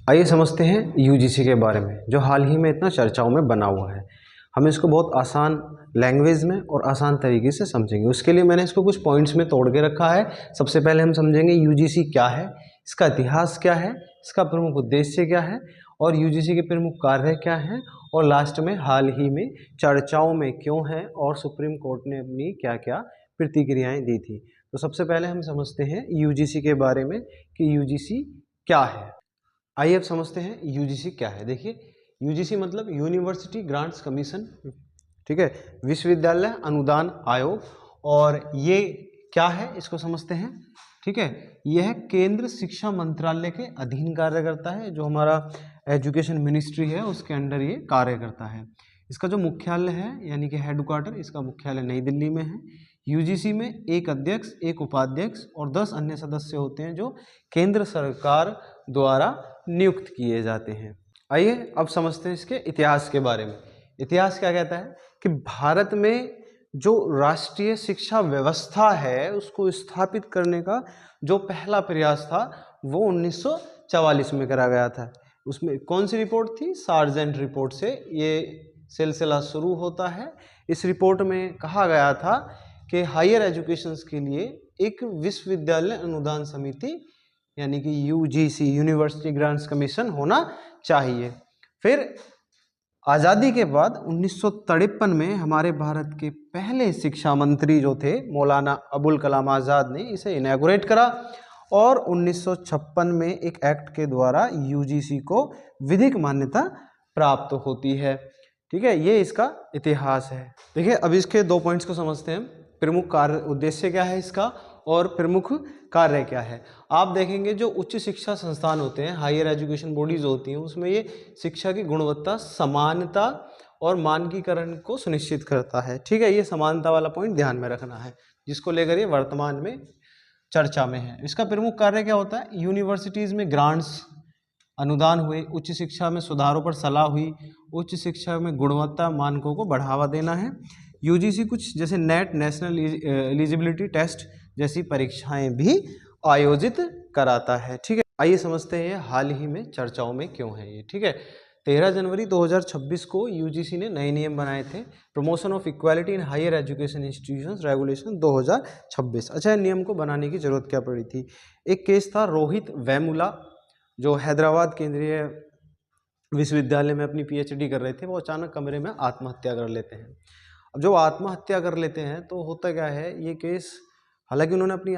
आइए समझते हैं यूजीसी के बारे में, जो हाल ही में इतना चर्चाओं में बना हुआ है। हम इसको बहुत आसान लैंग्वेज में और आसान तरीके से समझेंगे। उसके लिए मैंने इसको कुछ पॉइंट्स में तोड़ के रखा है। सबसे पहले हम समझेंगे यूजीसी क्या है, इसका इतिहास क्या है, इसका प्रमुख उद्देश्य क्या है और यूजीसी के प्रमुख कार्य क्या हैं, और लास्ट में हाल ही में चर्चाओं में क्यों है और सुप्रीम कोर्ट ने अपनी क्या क्या प्रतिक्रियाएं दी थी। तो सबसे पहले हम समझते हैं यूजीसी के बारे में कि यूजीसी क्या है। आइए अब समझते हैं यूजीसी क्या है। देखिए, यूजीसी मतलब यूनिवर्सिटी ग्रांट्स कमीशन, ठीक है, विश्वविद्यालय अनुदान आयोग। और ये क्या है इसको समझते हैं, ठीक है। यह केंद्र शिक्षा मंत्रालय के अधीन कार्य करता है, जो हमारा एजुकेशन मिनिस्ट्री है उसके अंडर ये कार्य करता है। इसका जो मुख्यालय है यानी कि हेडक्वार्टर, इसका मुख्यालय नई दिल्ली में है। यूजीसी में एक अध्यक्ष, एक उपाध्यक्ष और 10 अन्य सदस्य होते हैं जो केंद्र सरकार द्वारा नियुक्त किए जाते हैं। आइए अब समझते हैं इसके इतिहास के बारे में। इतिहास क्या कहता है कि भारत में जो राष्ट्रीय शिक्षा व्यवस्था है उसको स्थापित करने का जो पहला प्रयास था वो 1944 में करा गया था। उसमें कौन सी रिपोर्ट थी? सार्जेंट रिपोर्ट से ये सिलसिला शुरू होता है। इस रिपोर्ट में कहा गया था कि हायर एजुकेशंस के लिए एक विश्वविद्यालय अनुदान समिति यानी कि यूजीसी, यूनिवर्सिटी ग्रांट्स कमीशन, होना चाहिए। फिर आज़ादी के बाद 1953 में हमारे भारत के पहले शिक्षा मंत्री जो थे मौलाना अबुल कलाम आज़ाद ने इसे इनॉग्रेट करा और 1956 में एक एक्ट के द्वारा यूजीसी को विधिक मान्यता प्राप्त होती है। ठीक है, ये इसका इतिहास है। देखिए, अब इसके दो पॉइंट्स को समझते हैं। प्रमुख कार्य उद्देश्य क्या है इसका और प्रमुख कार्य क्या है। आप देखेंगे जो उच्च शिक्षा संस्थान होते हैं, हायर एजुकेशन बॉडीज होती हैं, उसमें ये शिक्षा की गुणवत्ता, समानता और मानकीकरण को सुनिश्चित करता है। ठीक है, ये समानता वाला पॉइंट ध्यान में रखना है, जिसको लेकर ये वर्तमान में चर्चा में है। इसका प्रमुख कार्य क्या होता है? यूनिवर्सिटीज़ में ग्रांट्स अनुदान हुए, उच्च शिक्षा में सुधारों पर सलाह हुई, उच्च शिक्षा में गुणवत्ता मानकों को बढ़ावा देना है। यूजीसी कुछ जैसे नेट, नेशनल एलिजिबिलिटी टेस्ट जैसी परीक्षाएं भी आयोजित कराता है। ठीक है, आइए समझते हैं हाल ही में चर्चाओं में क्यों है ये। ठीक है, 13 जनवरी 2026 को यूजीसी ने नए नियम बनाए थे, promotion of equality in higher education institutions regulation 2026। अच्छा, नियम को बनाने की जरूरत क्या पड़ी थी? एक केस था रोहित वेमुला, जो हैदराबाद केंद्रीय विश्वविद्यालय में अपनी पीएचडी कर रहे थे। वो अचानक कमरे में आत्महत्या कर लेते हैं। अब जो आत्महत्या कर लेते हैं तो होता क्या है, ये केस, हालांकि उन्होंने अपनी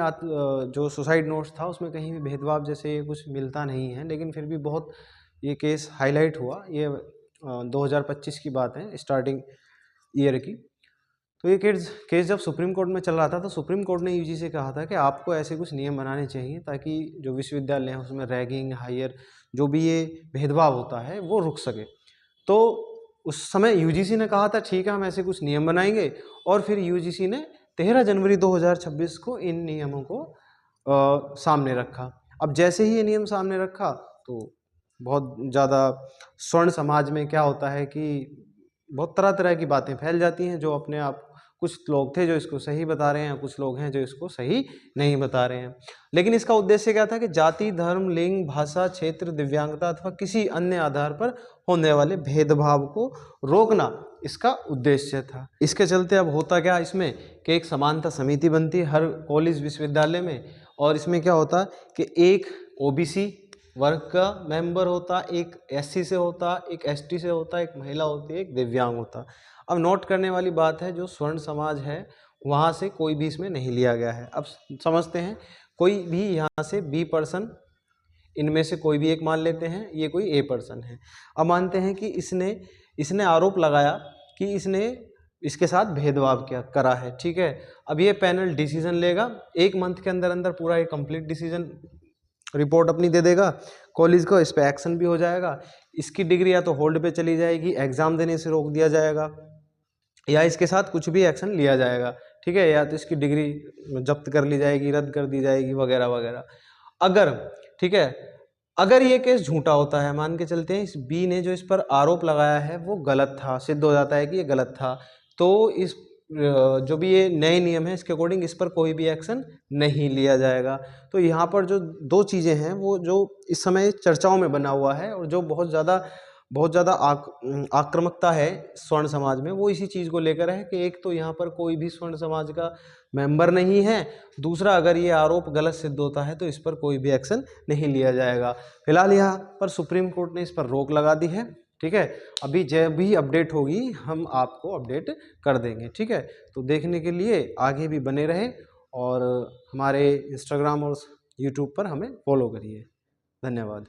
जो सुसाइड नोट्स था उसमें कहीं भी भेदभाव जैसे कुछ मिलता नहीं है, लेकिन फिर भी बहुत ये केस हाईलाइट हुआ। ये 2025 की बात है, स्टार्टिंग ईयर की। तो ये केस जब सुप्रीम कोर्ट में चल रहा था तो सुप्रीम कोर्ट ने यूजी से कहा था कि आपको ऐसे कुछ नियम बनाने चाहिए ताकि जो विश्वविद्यालय हैं उसमें रैगिंग, हायर जो भी ये भेदभाव होता है वो रुक सके। तो उस समय यूजीसी ने कहा था ठीक है हम ऐसे कुछ नियम बनाएंगे, और फिर यूजीसी ने 13 जनवरी 2026 को इन नियमों को सामने रखा। अब जैसे ही ये नियम सामने रखा तो बहुत ज़्यादा स्वर्ण समाज में क्या होता है कि बहुत तरह तरह की बातें फैल जाती हैं। जो अपने आप, कुछ लोग थे जो इसको सही बता रहे हैं, कुछ लोग हैं जो इसको सही नहीं बता रहे हैं। लेकिन इसका उद्देश्य क्या था कि जाति, धर्म, लिंग, भाषा, क्षेत्र, दिव्यांगता अथवा किसी अन्य आधार पर होने वाले भेदभाव को रोकना इसका उद्देश्य था। इसके चलते अब होता क्या इसमें कि एक समानता समिति बनती है हर कॉलेज विश्वविद्यालय में, और इसमें क्या होता कि एक ओबीसी वर्ग का मेंबर होता, एक एससी से होता, एक एसटी से होता, एक महिला होती है, एक दिव्यांग होता। अब नोट करने वाली बात है, जो स्वर्ण समाज है वहाँ से कोई भी इसमें नहीं लिया गया है। अब समझते हैं, कोई भी यहाँ से बी पर्सन, इनमें से कोई भी एक मान लेते हैं ये कोई ए पर्सन है। अब मानते हैं कि इसने आरोप लगाया कि इसने इसके साथ भेदभाव किया करा है। ठीक है, अब ये पैनल डिसीजन लेगा, 1 मंथ के अंदर अंदर पूरा ये कंप्लीट डिसीजन रिपोर्ट अपनी दे देगा कॉलेज को। इस पर एक्शन भी हो जाएगा। इसकी डिग्री या तो होल्ड पे चली जाएगी, एग्जाम देने से रोक दिया जाएगा, या इसके साथ कुछ भी एक्शन लिया जाएगा। ठीक है, या तो इसकी डिग्री जब्त कर ली जाएगी, रद्द कर दी जाएगी, वगैरह वगैरह। अगर, ठीक है, अगर ये केस झूठा होता है, मान के चलते हैं इस बी ने जो इस पर आरोप लगाया है वो गलत था, सिद्ध हो जाता है कि ये गलत था, तो इस जो भी ये नए नियम है इसके अकॉर्डिंग इस पर कोई भी एक्शन नहीं लिया जाएगा। तो यहाँ पर जो दो चीज़ें हैं वो जो इस समय चर्चाओं में बना हुआ है और जो बहुत ज़्यादा आक्रामकता है स्वर्ण समाज में, वो इसी चीज़ को लेकर है कि एक तो यहाँ पर कोई भी स्वर्ण समाज का मेंबर नहीं है, दूसरा अगर ये आरोप गलत सिद्ध होता है तो इस पर कोई भी एक्शन नहीं लिया जाएगा। फिलहाल यहाँ पर सुप्रीम कोर्ट ने इस पर रोक लगा दी है। ठीक है, अभी जब भी अपडेट होगी हम आपको अपडेट कर देंगे। ठीक है, तो देखने के लिए आगे भी बने रहे और हमारे इंस्टाग्राम और यूट्यूब पर हमें फॉलो करिए। धन्यवाद।